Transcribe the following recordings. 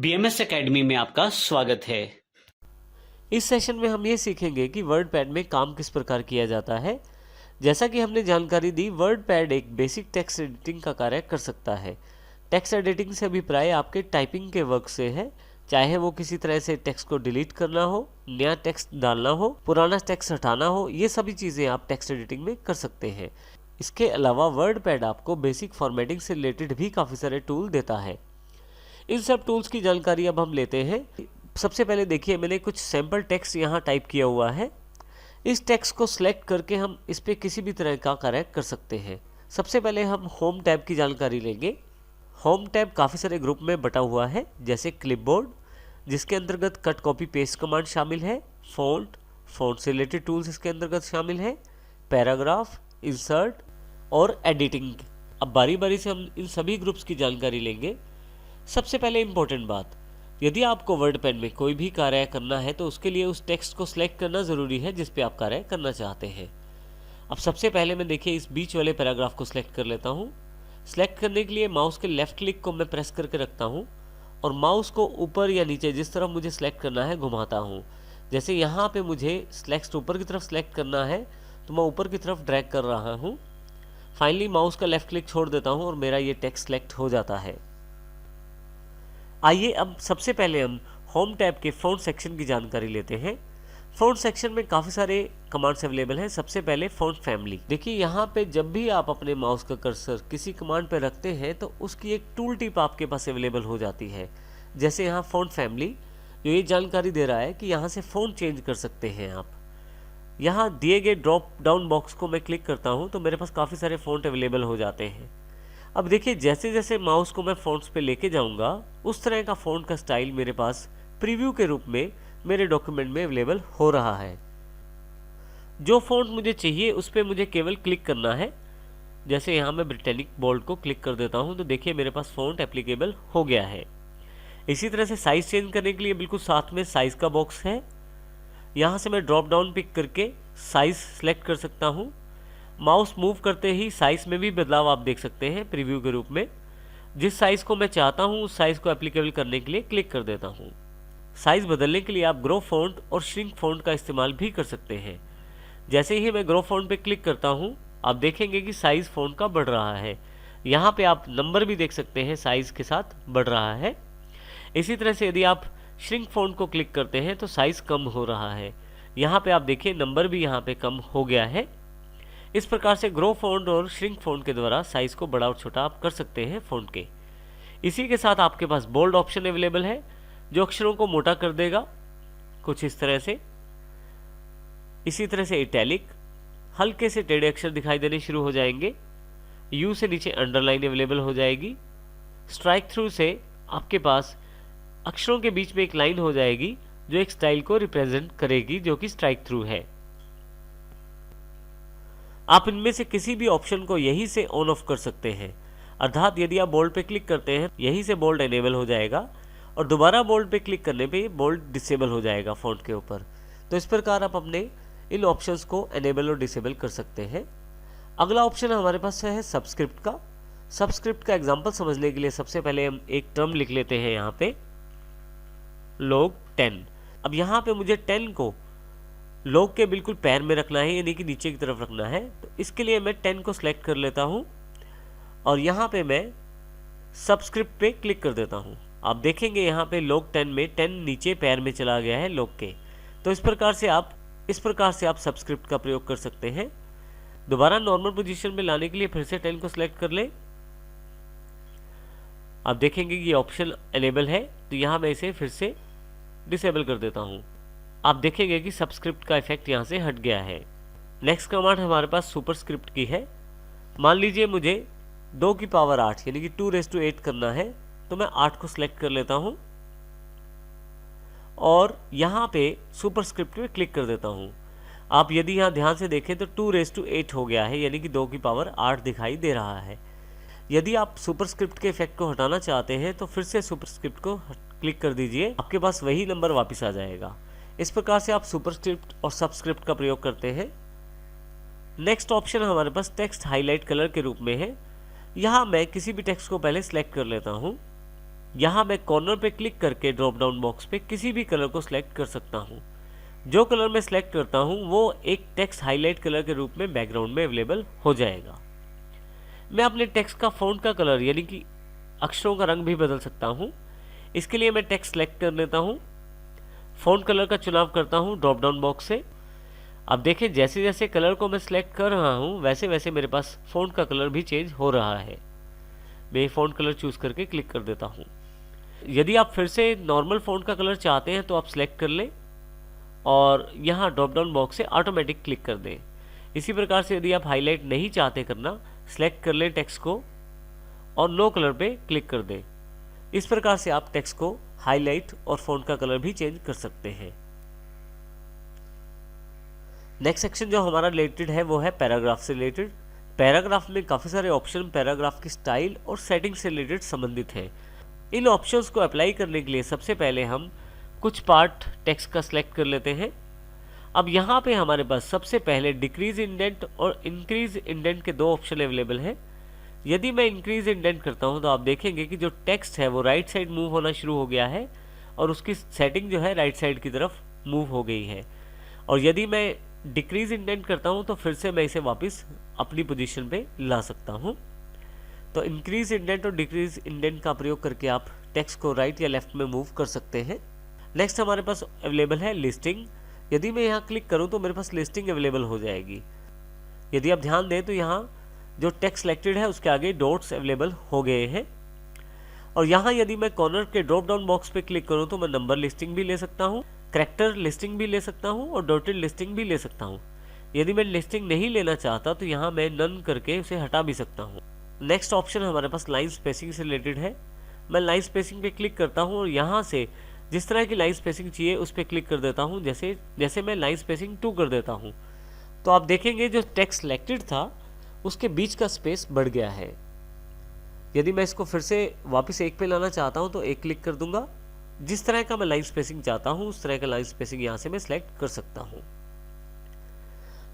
BMS academy में आपका स्वागत है। इस सेशन में हम ये सीखेंगे कि वर्डपैड में काम किस प्रकार किया जाता है। जैसा कि हमने जानकारी दी, वर्डपैड एक बेसिक टेक्स्ट एडिटिंग का कार्य कर सकता है। टेक्स्ट एडिटिंग से अभिप्राय आपके टाइपिंग के वर्क से है, चाहे वो किसी तरह से टेक्स्ट को डिलीट करना हो, नया टेक्स्ट डालना हो, पुराना टेक्स्ट हटाना हो, ये सभी चीज़ें आप टेक्स्ट एडिटिंग में कर सकते हैं। इसके अलावा वर्डपैड आपको बेसिक फॉर्मेटिंग से रिलेटेड भी काफ़ी सारे टूल देता है। इन सब टूल्स की जानकारी अब हम लेते हैं। सबसे पहले देखिए, मैंने कुछ सैम्पल टेक्स्ट यहाँ टाइप किया हुआ है। इस टेक्स्ट को सिलेक्ट करके हम इस पर किसी भी तरह का कार्य कर सकते हैं। सबसे पहले हम होम टैब की जानकारी लेंगे। होम टैब काफ़ी सारे ग्रुप में बटा हुआ है, जैसे क्लिपबोर्ड, जिसके अंतर्गत कट कॉपी पेस्ट कमांड शामिल है, फ़ॉन्ट से रिलेटेड टूल्स इसके अंतर्गत शामिल है, पैराग्राफ, इंसर्ट और एडिटिंग। अब बारी बारी से हम इन सभी ग्रुप्स की जानकारी लेंगे। सबसे पहले इम्पोर्टेंट बात, यदि आपको वर्डपैड में कोई भी कार्य करना है तो उसके लिए उस टेक्स्ट को सिलेक्ट करना ज़रूरी है जिस पे आप कार्य करना चाहते हैं। अब सबसे पहले मैं देखिए इस बीच वाले पैराग्राफ को सिलेक्ट कर लेता हूँ। सिलेक्ट करने के लिए माउस के लेफ्ट क्लिक को मैं प्रेस करके रखता हूँ और माउस को ऊपर या नीचे जिस तरफ मुझे सिलेक्ट करना है घुमाता हूँ। जैसे यहाँ पे मुझे टेक्स्ट ऊपर की तरफ सिलेक्ट करना है तो मैं ऊपर की तरफ ड्रैग कर रहा हूँ। फाइनली माउस का लेफ्ट क्लिक छोड़ देता हूँ और मेरा ये टेक्स्ट सिलेक्ट हो जाता है। आइए अब सबसे पहले हम होम टैब के फ़ॉन्ट सेक्शन की जानकारी लेते हैं। फ़ॉन्ट सेक्शन में काफ़ी सारे कमांड्स अवेलेबल हैं। सबसे पहले फ़ॉन्ट फैमिली। देखिए यहाँ पे जब भी आप अपने माउस का कर्सर किसी कमांड पे रखते हैं तो उसकी एक टूल टिप आपके पास अवेलेबल हो जाती है। जैसे यहाँ फ़ॉन्ट फैमिली जो ये जानकारी दे रहा है कि यहाँ से फ़ॉन्ट चेंज कर सकते हैं आप। यहाँ दिए गए ड्रॉप डाउन बॉक्स को मैं क्लिक करता हूँ तो मेरे पास काफ़ी सारे फ़ॉन्ट अवेलेबल हो जाते हैं। अब देखिए जैसे जैसे माउस को मैं फ़ॉन्ट्स पे लेके जाऊंगा उस तरह का फ़ॉन्ट का स्टाइल मेरे पास प्रीव्यू के रूप में मेरे डॉक्यूमेंट में अवेलेबल हो रहा है। जो फ़ॉन्ट मुझे चाहिए उस पर मुझे केवल क्लिक करना है। जैसे यहाँ मैं ब्रिटेनिक बोल्ड को क्लिक कर देता हूँ तो देखिए मेरे पास फ़ॉन्ट एप्लीकेबल हो गया है। इसी तरह से साइज़ चेंज करने के लिए बिल्कुल साथ में साइज़ का बॉक्स है। यहाँ से मैं ड्रॉप डाउन पिक करके साइज़ सेलेक्ट कर सकता हूँ। माउस मूव करते ही साइज़ में भी बदलाव आप देख सकते हैं प्रीव्यू के रूप में। जिस साइज़ को मैं चाहता हूँ उस साइज़ को एप्लीकेबल करने के लिए क्लिक कर देता हूँ। साइज़ बदलने के लिए आप ग्रो फॉन्ट और श्रिंक फॉन्ट का इस्तेमाल भी कर सकते हैं। जैसे ही मैं ग्रो फॉन्ट पे क्लिक करता हूँ आप देखेंगे कि साइज़ फॉन्ट का बढ़ रहा है। यहाँ पे आप नंबर भी देख सकते हैं, साइज़ के साथ बढ़ रहा है। इसी तरह से यदि आप श्रिंक फॉन्ट को क्लिक करते हैं तो साइज़ कम हो रहा है। यहाँ पे आप देखिए नंबर भी यहाँ पे कम हो गया है। इस प्रकार से ग्रो फॉन्ट और श्रिंक फॉन्ट के द्वारा साइज़ को बड़ा और छोटा आप कर सकते हैं फॉन्ट के। इसी के साथ आपके पास बोल्ड ऑप्शन अवेलेबल है जो अक्षरों को मोटा कर देगा कुछ इस तरह से। इसी तरह से इटैलिक, हल्के से टेढ़े अक्षर दिखाई देने शुरू हो जाएंगे। यू से नीचे अंडरलाइन अवेलेबल हो जाएगी। स्ट्राइक थ्रू से आपके पास अक्षरों के बीच में एक लाइन हो जाएगी जो एक स्टाइल को रिप्रेजेंट करेगी, जो कि स्ट्राइक थ्रू है। आप इनमें से किसी भी ऑप्शन को यहीं से ऑन ऑफ कर सकते हैं। अर्थात यदि आप बोल्ड पे क्लिक करते हैं यहीं से बोल्ड एनेबल हो जाएगा और दोबारा बोल्ड पे क्लिक करने पे बोल्ड डिसेबल हो जाएगा फ़ॉन्ट के ऊपर। तो इस प्रकार आप अपने इन ऑप्शंस को एनेबल और डिसेबल कर सकते हैं। अगला ऑप्शन हमारे पास है सबस्क्रिप्ट का। सबस्क्रिप्ट का एग्जाम्पल समझने के लिए सबसे पहले हम एक टर्म लिख लेते हैं यहाँ पे, log 10। अब यहाँ पे मुझे 10 को लॉग के बिल्कुल पैर में रखना है, यानी कि नीचे की तरफ रखना है। तो इसके लिए मैं 10 को सिलेक्ट कर लेता हूँ और यहाँ पे मैं सबस्क्रिप्ट पे क्लिक कर देता हूँ। आप देखेंगे यहाँ पे log 10 में 10 नीचे पैर में चला गया है लॉग के। तो इस प्रकार से आप सबस्क्रिप्ट का प्रयोग कर सकते हैं। दोबारा नॉर्मल पोजीशन में लाने के लिए फिर से 10 को सिलेक्ट कर लें। आप देखेंगे कि ये ऑप्शन एनेबल है तो यहाँ मैं इसे फिर से डिसेबल कर देता हूँ। आप देखेंगे कि सबस्क्रिप्ट का इफेक्ट यहाँ से हट गया है। नेक्स्ट कमांड हमारे पास सुपरस्क्रिप्ट की है। मान लीजिए मुझे 2 की पावर 8 यानी कि 2⁸ करना है तो मैं 8 को सिलेक्ट कर लेता हूँ और यहाँ पे सुपरस्क्रिप्ट पे क्लिक कर देता हूँ। आप यदि यहाँ ध्यान से देखें तो 2⁸ हो गया है, यानी कि 2 की पावर 8 दिखाई दे रहा है। यदि आप सुपरस्क्रिप्ट के इफेक्ट को हटाना चाहते हैं तो फिर से सुपरस्क्रिप्ट को क्लिक कर दीजिए, आपके पास वही नंबर वापस आ जाएगा। इस प्रकार से आप सुपरस्क्रिप्ट और सबस्क्रिप्ट का प्रयोग करते हैं। नेक्स्ट ऑप्शन हमारे पास टेक्स्ट हाईलाइट कलर के रूप में है। यहाँ मैं किसी भी टेक्स्ट को पहले सिलेक्ट कर लेता हूँ। यहाँ मैं कॉर्नर पे क्लिक करके ड्रॉप डाउन बॉक्स पे किसी भी कलर को सिलेक्ट कर सकता हूँ। जो कलर मैं सिलेक्ट करता हूँ वो एक टेक्स्ट हाईलाइट कलर के रूप में बैकग्राउंड में अवेलेबल हो जाएगा। मैं अपने टेक्स्ट का फ़ॉन्ट का कलर यानी कि अक्षरों का रंग भी बदल सकता हूँ। इसके लिए मैं टेक्स्ट सेलेक्ट कर लेता हूँ, फ़ॉन्ट कलर का चुनाव करता हूँ ड्रॉप डाउन बॉक्स से। अब देखें जैसे जैसे कलर को मैं सिलेक्ट कर रहा हूँ वैसे वैसे मेरे पास फ़ॉन्ट का कलर भी चेंज हो रहा है। मैं फ़ॉन्ट कलर चूज़ करके क्लिक कर देता हूँ। यदि आप फिर से नॉर्मल फ़ॉन्ट का कलर चाहते हैं तो आप सिलेक्ट कर लें और यहाँ ड्रॉप डाउन बॉक्स से ऑटोमेटिक क्लिक कर दें। इसी प्रकार से यदि आप हाईलाइट नहीं चाहते करना, सिलेक्ट कर लें टेक्स्ट को और नो कलर पे क्लिक कर दें। इस प्रकार से आप टेक्स्ट को हाईलाइट और फ़ॉन्ट का कलर भी चेंज कर सकते हैं। नेक्स्ट सेक्शन जो हमारा रिलेटेड है वो है पैराग्राफ से रिलेटेड। पैराग्राफ में काफ़ी सारे ऑप्शन पैराग्राफ की स्टाइल और सेटिंग से रिलेटेड संबंधित हैं। इन ऑप्शंस को अप्लाई करने के लिए सबसे पहले हम कुछ पार्ट टेक्स्ट का सिलेक्ट कर लेते हैं। अब यहाँ पे हमारे पास सबसे पहले डिक्रीज इंडेंट और इंक्रीज इंडेंट के दो ऑप्शन अवेलेबल हैं। यदि मैं इंक्रीज इंडेंट करता हूँ तो आप देखेंगे कि जो टेक्स्ट है वो राइट साइड मूव होना शुरू हो गया है और उसकी सेटिंग जो है राइट साइड की तरफ मूव हो गई है। और यदि मैं डिक्रीज इंडेंट करता हूँ तो फिर से मैं इसे वापस अपनी पोजीशन पे ला सकता हूँ। तो इंक्रीज इंडेंट और डिक्रीज इंडेंट का प्रयोग करके आप टेक्स्ट को राइट या लेफ्ट में मूव कर सकते हैं। नेक्स्ट हमारे पास अवेलेबल है लिस्टिंग। यदि मैं यहाँ क्लिक करूँ तो मेरे पास लिस्टिंग अवेलेबल हो जाएगी। यदि आप ध्यान दें तो यहाँ जो टेक्स्ट सिलेक्टेड है उसके आगे डॉट्स अवेलेबल हो गए हैं। और यहाँ यदि मैं कॉर्नर के ड्रॉप डाउन बॉक्स पे क्लिक करूँ तो मैं नंबर लिस्टिंग भी ले सकता हूँ, कैरेक्टर लिस्टिंग भी ले सकता हूँ और डॉटेड लिस्टिंग भी ले सकता हूँ। यदि मैं लिस्टिंग नहीं लेना चाहता तो यहाँ मैं नन करके उसे हटा भी सकता हूँ। नेक्स्ट ऑप्शन हमारे पास लाइन स्पेसिंग से रिलेटेड है। मैं लाइन स्पेसिंग पे क्लिक करता हूँ और यहाँ से जिस तरह की लाइन स्पेसिंग चाहिए उस पर क्लिक कर देता हूँ। जैसे मैं लाइन स्पेसिंग 2 कर देता हूँ तो आप देखेंगे जो टेक्स्ट सिलेक्टेड था उसके बीच का स्पेस बढ़ गया है। यदि मैं इसको फिर से वापस 1 पे लाना चाहता हूँ तो 1 क्लिक कर दूंगा। जिस तरह का मैं लाइन स्पेसिंग चाहता हूँ उस तरह का लाइन स्पेसिंग यहाँ से मैं सिलेक्ट कर सकता हूँ।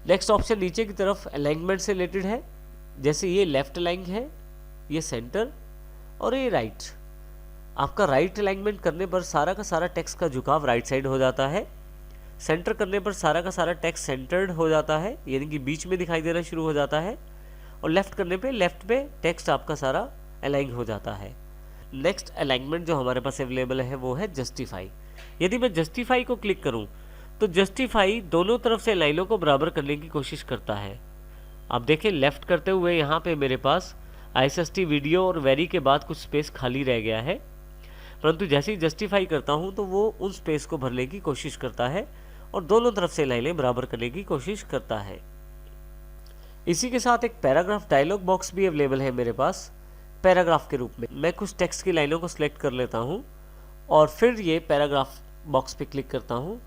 नेक्स्ट ऑप्शन नीचे की तरफ अलाइनमेंट से रिलेटेड है। जैसे ये लेफ्ट अलाइन है, ये सेंटर और ये राइट। आपका राइट अलाइनमेंट करने पर सारा का सारा टेक्स्ट का झुकाव राइट साइड हो जाता है। सेंटर करने पर सारा का सारा टेक्स्ट सेंटर्ड हो जाता है यानी कि बीच में दिखाई देना शुरू हो जाता है। और लेफ्ट करने पे लेफ्ट पे टेक्स्ट आपका सारा अलाइन हो जाता है। नेक्स्ट अलाइनमेंट जो हमारे पास अवेलेबल है वो है जस्टिफाई। यदि मैं जस्टिफाई को क्लिक करूं तो जस्टिफाई दोनों तरफ से लाइनों को बराबर करने की कोशिश करता है। आप देखें लेफ्ट करते हुए यहाँ पे मेरे पास ISST वीडियो और वेरी के बाद कुछ स्पेस खाली रह गया है, परंतु जैसे ही जस्टिफाई करता हूँ तो वो उन स्पेस को भरने की कोशिश करता है और दोनों तरफ से लाइनें बराबर करने की कोशिश करता है। इसी के साथ एक पैराग्राफ डायलॉग बॉक्स भी अवेलेबल है मेरे पास पैराग्राफ के रूप में। मैं कुछ टेक्स्ट की लाइनों को सिलेक्ट कर लेता हूँ और फिर ये पैराग्राफ बॉक्स पे क्लिक करता हूँ।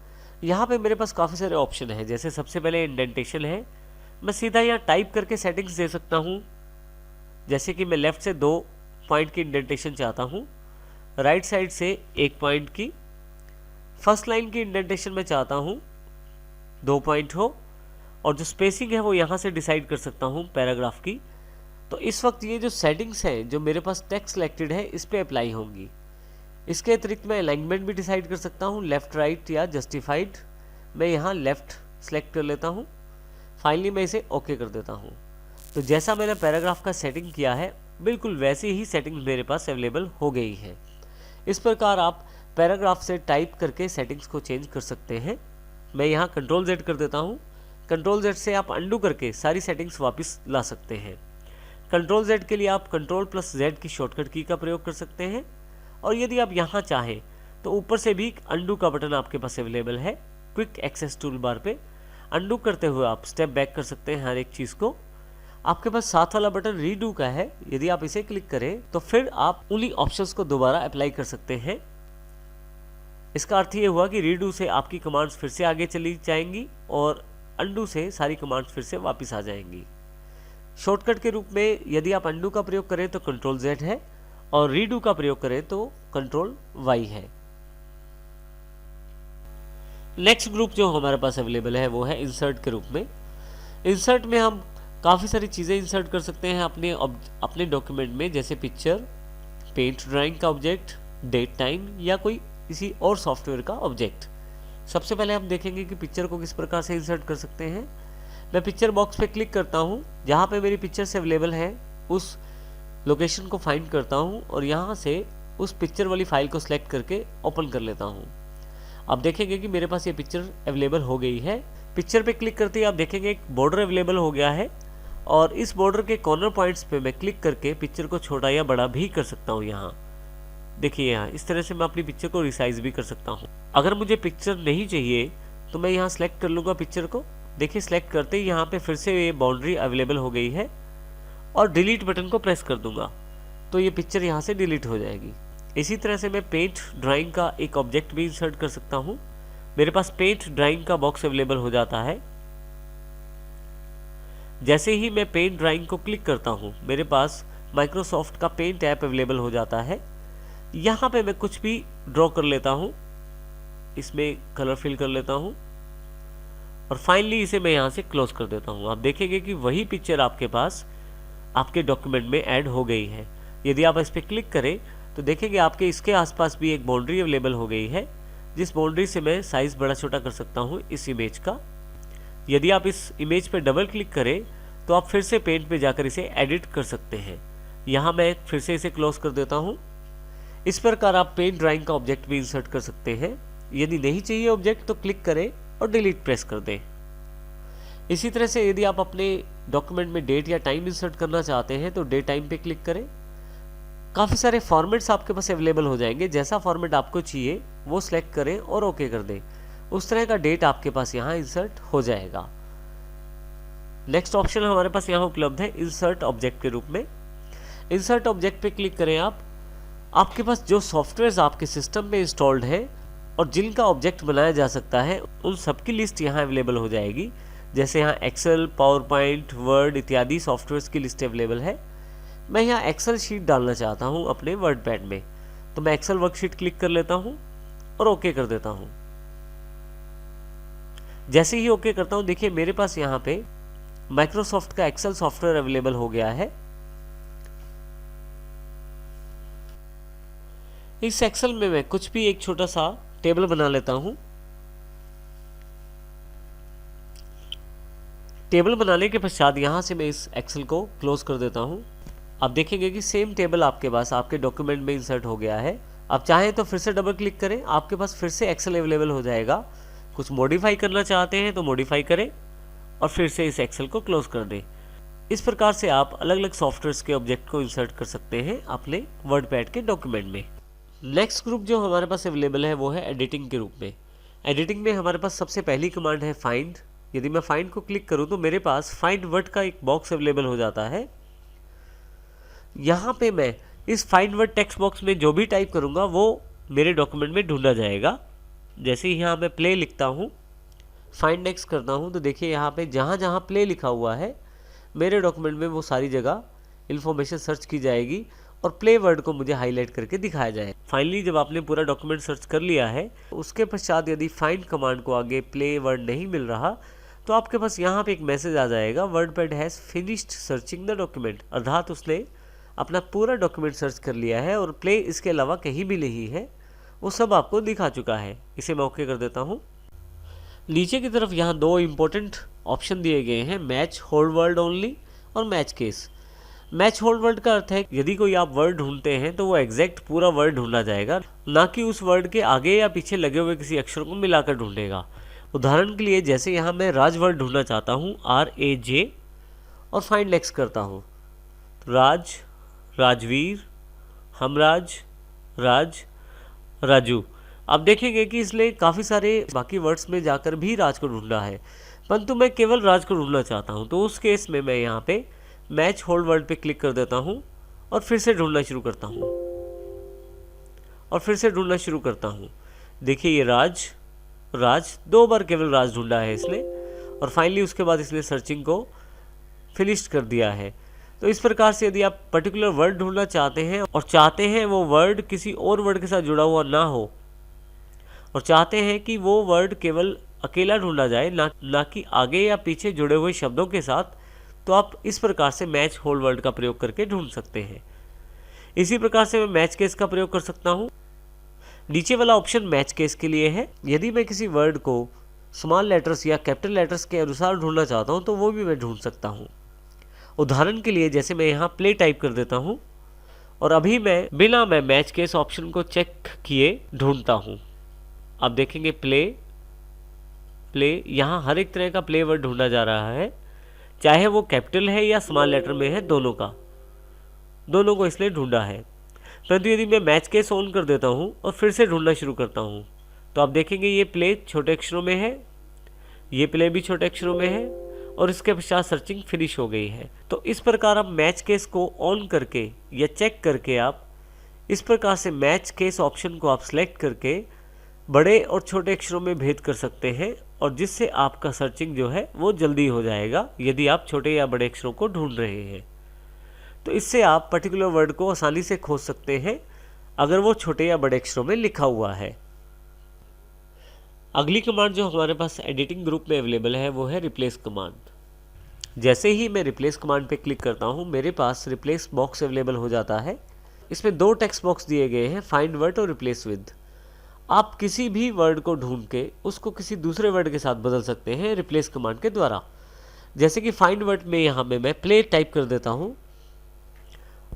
यहाँ पे मेरे पास काफ़ी सारे ऑप्शन हैं। जैसे सबसे पहले इंडेंटेशन है। मैं सीधा यहाँ टाइप करके सेटिंग्स दे सकता हूँ। जैसे कि मैं लेफ्ट से 2 पॉइंट की इंडेंटेशन चाहता हूँ, राइट साइड से 1 पॉइंट की, फर्स्ट लाइन की इंडेंटेशन में चाहता हूँ 2 पॉइंट हो और जो स्पेसिंग है वो यहाँ से डिसाइड कर सकता हूँ पैराग्राफ की। तो इस वक्त ये जो सेटिंग्स हैं जो मेरे पास टेक्स्ट सिलेक्टेड है इस पे अप्लाई होंगी। इसके अतिरिक्त मैं अलाइनमेंट भी डिसाइड कर सकता हूँ, लेफ्ट राइट या जस्टिफाइड। मैं यहाँ लेफ्ट सेलेक्ट कर लेता हूँ। फाइनली मैं इसे ओके कर देता हूँ। तो जैसा मैंने पैराग्राफ का सेटिंग किया है बिल्कुल वैसी ही सेटिंग मेरे पास अवेलेबल हो गई है। इस प्रकार आप पैराग्राफ से टाइप करके सेटिंग्स को चेंज कर सकते हैं। मैं यहाँ Ctrl Z कर देता हूँ। Ctrl Z से आप अंडू करके सारी सेटिंग्स वापस ला सकते हैं। Ctrl Z के लिए आप Ctrl+Z की शॉर्टकट की का प्रयोग कर सकते हैं और यदि आप यहाँ चाहें तो ऊपर से भी अंडू का बटन आपके पास अवेलेबल है क्विक एक्सेस टूल बार पे। अंडू करते हुए आप स्टेप बैक कर सकते हैं हर एक चीज़ को। आपके पास साथ वाला बटन रीडू का है। यदि आप इसे क्लिक करें तो फिर आप उन्हीं ऑप्शंस को दोबारा अप्लाई कर सकते हैं। इसका अर्थ ये हुआ कि रीडू से आपकी कमांड्स फिर से आगे चली जाएंगी और अंडू से सारी कमांड्स फिर से वापस आ जाएंगी। शॉर्टकट के रूप में यदि आप अंडू का प्रयोग करें तो Ctrl Z है और रीडू का प्रयोग करें तो Ctrl Y है। नेक्स्ट ग्रुप जो हमारे पास अवेलेबल है वो है इंसर्ट के रूप में। इंसर्ट में हम काफ़ी सारी चीज़ें इंसर्ट कर सकते हैं अपने डॉक्यूमेंट में, जैसे पिक्चर, पेंट ड्राइंग का ऑब्जेक्ट, डेट टाइम या कोई किसी और सॉफ्टवेयर का ऑब्जेक्ट। सबसे पहले हम देखेंगे कि पिक्चर को किस प्रकार से इंसर्ट कर सकते हैं। मैं पिक्चर बॉक्स पे क्लिक करता हूँ, जहाँ पे मेरी पिक्चर्स अवेलेबल है उस लोकेशन को फाइंड करता हूँ और यहाँ से उस पिक्चर वाली फाइल को सिलेक्ट करके ओपन कर लेता हूँ। आप देखेंगे कि मेरे पास ये पिक्चर अवेलेबल हो गई है। पिक्चर पे क्लिक करते ही आप देखेंगे एक बॉर्डर अवेलेबल हो गया है और इस बॉर्डर के कॉर्नर पॉइंट्स पे मैं क्लिक करके पिक्चर को छोटा या बड़ा भी कर सकता हूँ। यहाँ देखिए, यहाँ इस तरह से मैं अपनी पिक्चर को रिसाइज भी कर सकता हूँ। अगर मुझे पिक्चर नहीं चाहिए तो मैं यहाँ सेलेक्ट कर लूँगा पिक्चर को। देखिए, सेलेक्ट करते ही यहाँ पे फिर से ये बाउंड्री अवेलेबल हो गई है और डिलीट बटन को प्रेस कर दूंगा तो ये पिक्चर यहाँ से डिलीट हो जाएगी। इसी तरह से मैं पेंट ड्राइंग का एक ऑब्जेक्ट भी इंसर्ट कर सकता हूँ। मेरे पास पेंट ड्राइंग का बॉक्स अवेलेबल हो जाता है। जैसे ही मैं पेंट ड्राइंग को क्लिक करता हूँ, मेरे पास माइक्रोसॉफ्ट का पेंट ऐप अवेलेबल हो जाता है। यहाँ पे मैं कुछ भी ड्रॉ कर लेता हूँ, इसमें कलर फिल कर लेता हूँ और फाइनली इसे मैं यहाँ से क्लोज कर देता हूँ। आप देखेंगे कि वही पिक्चर आपके पास आपके डॉक्यूमेंट में ऐड हो गई है। यदि आप इस पर क्लिक करें तो देखेंगे आपके इसके आसपास भी एक बाउंड्री अवेलेबल हो गई है, जिस बाउंड्री से मैं साइज बड़ा छोटा कर सकता हूँ इस इमेज का। यदि आप इस इमेज पर डबल क्लिक करें तो आप फिर से पेंट पे जाकर इसे एडिट कर सकते हैं। यहाँ मैं फिर से इसे क्लोज कर देता हूँ। इस प्रकार आप पेंट ड्राइंग का ऑब्जेक्ट भी इंसर्ट कर सकते हैं। यदि नहीं चाहिए ऑब्जेक्ट तो क्लिक करें और डिलीट प्रेस कर दें। इसी तरह से यदि आप अपने डॉक्यूमेंट में डेट या टाइम इंसर्ट करना चाहते हैं तो डेट टाइम पे क्लिक करें। काफ़ी सारे फॉर्मेट्स आपके पास अवेलेबल हो जाएंगे। जैसा फॉर्मेट आपको चाहिए वो सिलेक्ट करें और ओके कर दें। उस तरह का डेट आपके पास यहाँ इंसर्ट हो जाएगा। नेक्स्ट ऑप्शन हमारे पास यहाँ उपलब्ध है इंसर्ट ऑब्जेक्ट के रूप में। इंसर्ट ऑब्जेक्ट पे क्लिक करें आप। आपके पास जो सॉफ्टवेयर आपके सिस्टम में इंस्टॉल्ड है और जिनका ऑब्जेक्ट बनाया जा सकता है उन सबकी लिस्ट यहाँ अवेलेबल हो जाएगी। जैसे यहाँ एक्सेल, पावर पॉइंट, वर्ड इत्यादि सॉफ्टवेयर्स की लिस्ट अवेलेबल है। मैं यहाँ एक्सेल शीट डालना चाहता हूँ अपने वर्ड पैड में, तो मैं एक्सेल वर्कशीट क्लिक कर लेता हूँ और ओके कर देता हूँ। जैसे ही ओके करता हूँ, देखिए मेरे पास यहाँ पे माइक्रोसॉफ्ट का एक्सेल सॉफ्टवेयर अवेलेबल हो गया है। इस एक्सेल में मैं कुछ भी एक छोटा सा टेबल बना लेता हूँ। टेबल बनाने के पश्चात यहाँ से मैं इस एक्सेल को क्लोज कर देता हूँ। आप देखेंगे कि सेम टेबल आपके पास आपके डॉक्यूमेंट में इंसर्ट हो गया है। आप चाहें तो फिर से डबल क्लिक करें, आपके पास फिर से एक्सेल अवेलेबल हो जाएगा। कुछ मॉडिफाई करना चाहते हैं तो मॉडिफाई करें और फिर से इस एक्सेल को क्लोज कर दें। इस प्रकार से आप अलग अलग सॉफ्टवेयर्स के ऑब्जेक्ट को इंसर्ट कर सकते हैं अपने वर्ड पैड के डॉक्यूमेंट में। नेक्स्ट ग्रुप जो हमारे पास अवेलेबल है वो है एडिटिंग के रूप में। एडिटिंग में हमारे पास सबसे पहली कमांड है फाइंड। यदि मैं फाइंड को क्लिक करूं तो मेरे पास फाइंड वर्ड का एक बॉक्स अवेलेबल हो जाता है। यहाँ पे मैं इस फाइंड वर्ड टेक्स्ट बॉक्स में जो भी टाइप करूँगा वो मेरे डॉक्यूमेंट में ढूंढा जाएगा। जैसे ही यहाँ मैं प्ले लिखता हूँ, फाइंड नेक्स्ट करता हूँ, तो देखिए यहाँ पे जहाँ जहाँ प्ले लिखा हुआ है मेरे डॉक्यूमेंट में वो सारी जगह इन्फॉर्मेशन सर्च की जाएगी और प्ले वर्ड को मुझे हाईलाइट करके दिखाया जाए। फाइनली जब आपने पूरा डॉक्यूमेंट सर्च कर लिया है, उसके पश्चात यदि फाइंड कमांड को आगे प्ले वर्ड नहीं मिल रहा तो आपके पास यहाँ पे एक मैसेज आ जाएगा, WordPad has finished searching the document. अर्थात उसने अपना पूरा डॉक्यूमेंट सर्च कर लिया है और प्ले इसके अलावा कहीं भी नहीं है, वो सब आपको दिखा चुका है। इसे मैं ओके कर देता हूँ। नीचे की तरफ यहाँ दो इम्पोर्टेंट ऑप्शन दिए गए हैं, मैच होल्ड वर्ड ओनली और match case. Match hold word का अर्थ है यदि कोई आप वर्ड ढूंढते हैं तो वो एग्जैक्ट पूरा वर्ड ढूंढा जाएगा, ना कि उस वर्ड के आगे या पीछे लगे हुए किसी अक्षर को मिलाकर ढूंढेगा। उदाहरण के लिए जैसे यहाँ मैं राज वर्ड ढूंढना चाहता हूँ, RAJ, और फाइंड नेक्स्ट करता हूँ, राज, राजवीर, हमराज, राज, राजू। आप देखेंगे कि इसलिए काफ़ी सारे बाकी वर्ड्स में जाकर भी राज को ढूंढा है, परंतु मैं केवल राज को ढूंढना चाहता हूँ। तो उस केस में मैं यहाँ पे मैच होल्ड वर्ड पे क्लिक कर देता हूँ और फिर से ढूंढना शुरू करता हूँ और फिर से ढूंढना शुरू करता हूँ। देखिए ये राज, राज, दो बार केवल राज ढूंढा है इसने और फाइनली उसके बाद इसने सर्चिंग को फिनिश कर दिया है। तो इस प्रकार से यदि आप पर्टिकुलर वर्ड ढूंढना चाहते हैं और चाहते हैं वो वर्ड किसी और वर्ड के साथ जुड़ा हुआ ना हो और चाहते हैं कि वो वर्ड केवल अकेला ढूंढा जाए, ना कि आगे या पीछे जुड़े हुए शब्दों के साथ, तो आप इस प्रकार से मैच होल्ड वर्ड का प्रयोग करके ढूंढ सकते हैं। इसी प्रकार से मैं मैच केस का प्रयोग कर सकता हूँ। नीचे वाला ऑप्शन मैच केस के लिए है। यदि मैं किसी वर्ड को स्मॉल लेटर्स या कैपिटल लेटर्स के अनुसार ढूंढना चाहता हूं तो वो भी मैं ढूंढ सकता हूं। उदाहरण के लिए जैसे मैं यहाँ प्ले टाइप कर देता हूं और अभी मैं बिना मैच केस ऑप्शन को चेक किए ढूंढता हूं। आप देखेंगे प्ले यहाँ हर एक तरह का प्ले वर्ड ढूंढा जा रहा है, चाहे वो कैपिटल है या स्मॉल लेटर में है, दोनों को इसने ढूंढा है। परंतु यदि मैं मैच केस ऑन कर देता हूं और फिर से ढूंढना शुरू करता हूं तो आप देखेंगे ये प्ले छोटे अक्षरों में है, ये प्ले भी छोटे अक्षरों में है और इसके पश्चात सर्चिंग फिनिश हो गई है। तो इस प्रकार आप मैच केस को ऑन करके या चेक करके आप इस प्रकार से मैच केस ऑप्शन को आप सिलेक्ट करके बड़े और छोटे अक्षरों में भेद कर सकते हैं और जिससे आपका सर्चिंग जो है वो जल्दी हो जाएगा यदि आप छोटे या बड़े अक्षरों को ढूंढ रहे हैं। तो इससे आप पर्टिकुलर वर्ड को आसानी से खोज सकते हैं अगर वो छोटे या बड़े अक्षरों में लिखा हुआ है। अगली कमांड जो हमारे पास एडिटिंग ग्रुप में अवेलेबल है वो है रिप्लेस कमांड। जैसे ही मैं रिप्लेस कमांड पे क्लिक करता हूँ मेरे पास रिप्लेस बॉक्स अवेलेबल हो जाता है। इसमें दो टेक्स्ट बॉक्स दिए गए हैं, फाइंड वर्ड और रिप्लेस विद। आप किसी भी वर्ड को ढूंढ के उसको किसी दूसरे वर्ड के साथ बदल सकते हैं रिप्लेस कमांड के द्वारा। जैसे कि फाइंड वर्ड में यहाँ पे मैं प्ले टाइप कर देता हूँ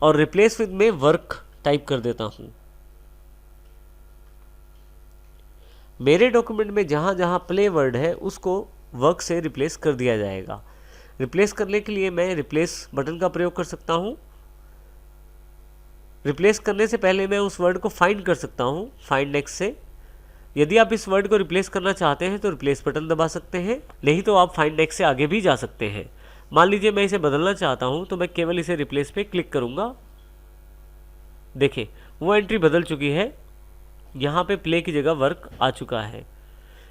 और रिप्लेस विद में वर्क टाइप कर देता हूँ। मेरे डॉक्यूमेंट में जहाँ जहाँ प्ले वर्ड है उसको वर्क से रिप्लेस कर दिया जाएगा। रिप्लेस करने के लिए मैं रिप्लेस बटन का प्रयोग कर सकता हूँ। रिप्लेस करने से पहले मैं उस वर्ड को फाइंड कर सकता हूँ फाइंड नेक्स्ट से। यदि आप इस वर्ड को रिप्लेस करना चाहते हैं तो रिप्लेस बटन दबा सकते हैं, नहीं तो आप फाइंड नेक्स्ट से आगे भी जा सकते हैं। मान लीजिए मैं इसे बदलना चाहता हूँ तो मैं केवल इसे रिप्लेस पे क्लिक करूँगा। देखिए वो एंट्री बदल चुकी है, यहाँ पे प्ले की जगह वर्क आ चुका है।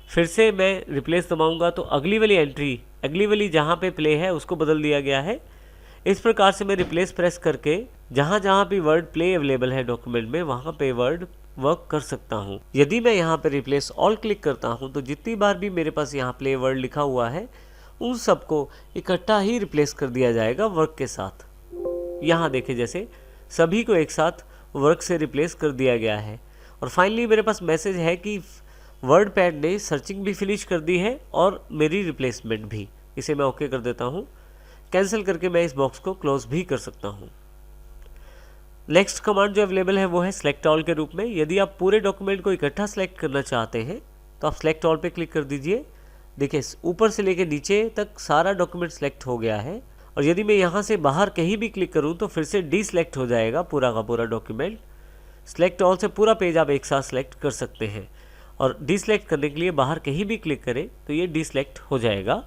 फिर से मैं रिप्लेस दबाऊंगा तो अगली वाली जहाँ पे प्ले है उसको बदल दिया गया है। इस प्रकार से मैं रिप्लेस प्रेस करके जहाँ जहाँ भी वर्ड प्ले अवेलेबल है डॉक्यूमेंट में वहाँ पे वर्ड वर्क कर सकता हूँ। यदि मैं यहाँ पे रिप्लेस ऑल क्लिक करता हूँ तो जितनी बार भी मेरे पास यहाँ प्ले वर्ड लिखा हुआ है उन सबको इकट्ठा ही रिप्लेस कर दिया जाएगा वर्क के साथ। यहाँ देखें जैसे सभी को एक साथ वर्क से रिप्लेस कर दिया गया है। और फाइनली मेरे पास मैसेज है कि वर्ड पैड ने सर्चिंग भी फिनिश कर दी है और मेरी रिप्लेसमेंट भी। इसे मैं ओके कर देता हूँ। कैंसिल करके मैं इस बॉक्स को क्लोज भी कर सकता हूँ। नेक्स्ट कमांड जो अवेलेबल है वो है सेलेक्ट ऑल के रूप में। यदि आप पूरे डॉक्यूमेंट को इकट्ठा सेलेक्ट करना चाहते हैं तो आप सेलेक्ट ऑल पे क्लिक कर दीजिए। देखिए ऊपर से लेकर नीचे तक सारा डॉक्यूमेंट सेलेक्ट हो गया है। और यदि मैं यहाँ से बाहर कहीं भी क्लिक करूँ तो फिर से डीसेलेक्ट हो जाएगा पूरा का पूरा डॉक्यूमेंट। सेलेक्ट ऑल से पूरा पेज आप एक साथ सेलेक्ट कर सकते हैं और डीसेलेक्ट करने के लिए बाहर कहीं भी क्लिक करें तो ये डीसेलेक्ट हो जाएगा।